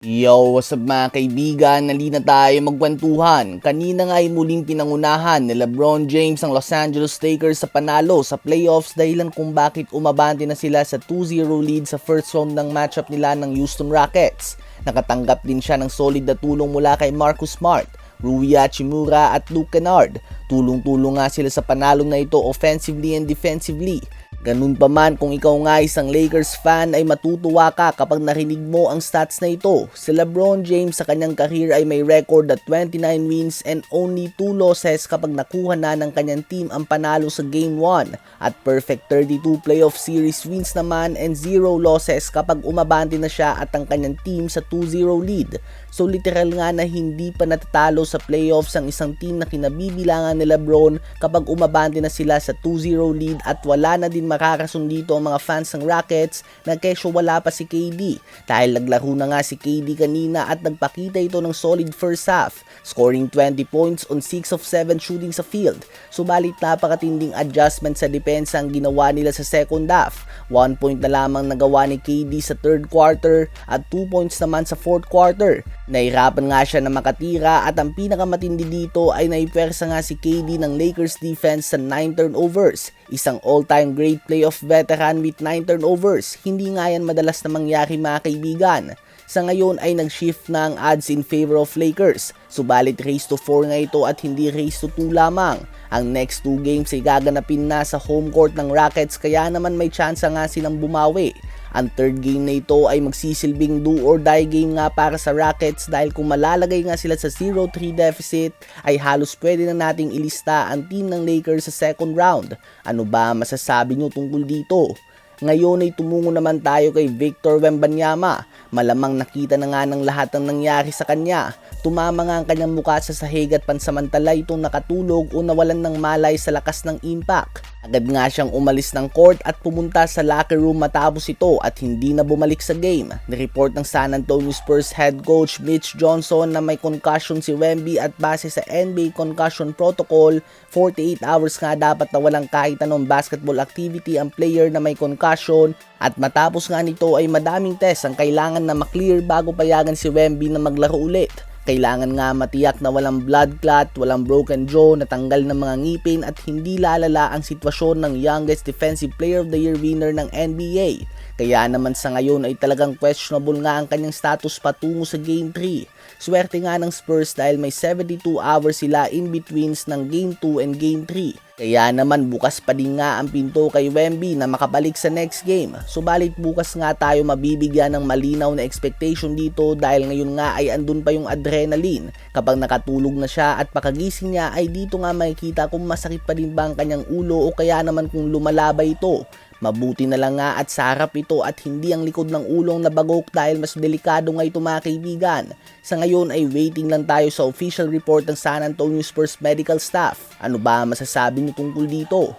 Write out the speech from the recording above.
Yo, what's up mga kaibigan? Nalina tayo magkwentuhan. Kanina nga ay muling pinangunahan ni LeBron James ang Los Angeles Lakers sa panalo sa playoffs dahilan kung bakit umabante na sila sa 2-0 lead sa first round ng matchup nila ng Houston Rockets. Nakatanggap din siya ng solid na tulong mula kay Marcus Smart, Rui Hachimura at Luke Kennard. Tulong-tulong nga sila sa panalo na ito offensively and defensively. Ganun pa man, kung ikaw nga isang Lakers fan ay matutuwa ka kapag narinig mo ang stats na ito. Si LeBron James sa kanyang career ay may record na 29 wins and only 2 losses kapag nakuha na ng kanyang team ang panalo sa Game 1 at perfect 32 playoff series wins naman and 0 losses kapag umabante na siya at ang kanyang team sa 2-0 lead. So literal nga na hindi pa natatalo sa playoffs ang isang team na kinabibilangan ni LeBron kapag umabante na sila sa 2-0 lead at wala na din makakasun dito ang mga fans ng Rockets na kesyo wala pa si KD dahil naglaro na nga si KD kanina at nagpakita ito ng solid first half, scoring 20 points on 6 of 7 shooting sa field. Subalit napakatinding adjustment sa depensa ang ginawa nila sa second half. 1 point na lamang nagawa ni KD sa third quarter at 2 points naman sa fourth quarter. Nahirapan nga siya na makatira at ang pinakamatindi dito ay naipwersa nga si KD ng Lakers defense sa 9 turnovers. Isang all-time great playoff veteran with 9 turnovers. Hindi nga yan madalas na mangyari mga kaibigan. Sa ngayon ay nag-shift na ang odds in favor of Lakers. Subalit race to 4 nga ito at hindi race to 2 lamang. Ang next 2 games ay gaganapin na sa home court ng Rockets kaya naman may chance nga silang bumawi. Ang third game na ito ay magsisilbing do or die game nga para sa Rockets dahil kung malalagay nga sila sa 0-3 deficit ay halos pwede na nating ilista ang team ng Lakers sa second round. Ano ba masasabi nyo tungkol dito? Ngayon ay tumungo naman tayo kay Victor Wembanyama. Malamang nakita na nga ng lahat ng nangyari sa kanya. Tumama nga ang kanyang mukha sa sahig at pansamantala itong nakatulog o nawalan ng malay sa lakas ng impact. Agad nga siyang umalis ng court at pumunta sa locker room matapos ito at hindi na bumalik sa game. Nireport ng San Antonio Spurs head coach Mitch Johnson na may concussion si Wemby at base sa NBA concussion protocol, 48 hours nga dapat na walang kahit anong basketball activity ang player na may concussion at matapos nga nito ay madaming test ang kailangan na maklear bago payagan si Wemby na maglaro ulit. Kailangan nga matiyak na walang blood clot, walang broken jaw, natanggal ng mga ngipin at hindi lalala ang sitwasyon ng youngest defensive player of the year winner ng NBA. Kaya naman sa ngayon ay talagang questionable nga ang kanyang status patungo sa Game 3. Swerte nga ng Spurs dahil may 72 hours sila in betweens ng Game 2 and Game 3. Kaya naman bukas pa din nga ang pinto kay Wemby na makabalik sa next game. Subalit bukas nga tayo mabibigyan ng malinaw na expectation dito dahil ngayon nga ay andun pa yung adrenaline. Kapag nakatulog na siya at pakagising niya ay dito nga makikita kung masakit pa din ba ang kanyang ulo o kaya naman kung lumalabay ito. Mabuti na lang nga at sa harap ito at hindi ang likod ng ulong nabagok dahil mas delikado nga ito mga kaibigan. Sa ngayon ay waiting lang tayo sa official report ng San Antonio Spurs medical staff. Ano ba masasabi niyo tungkol dito?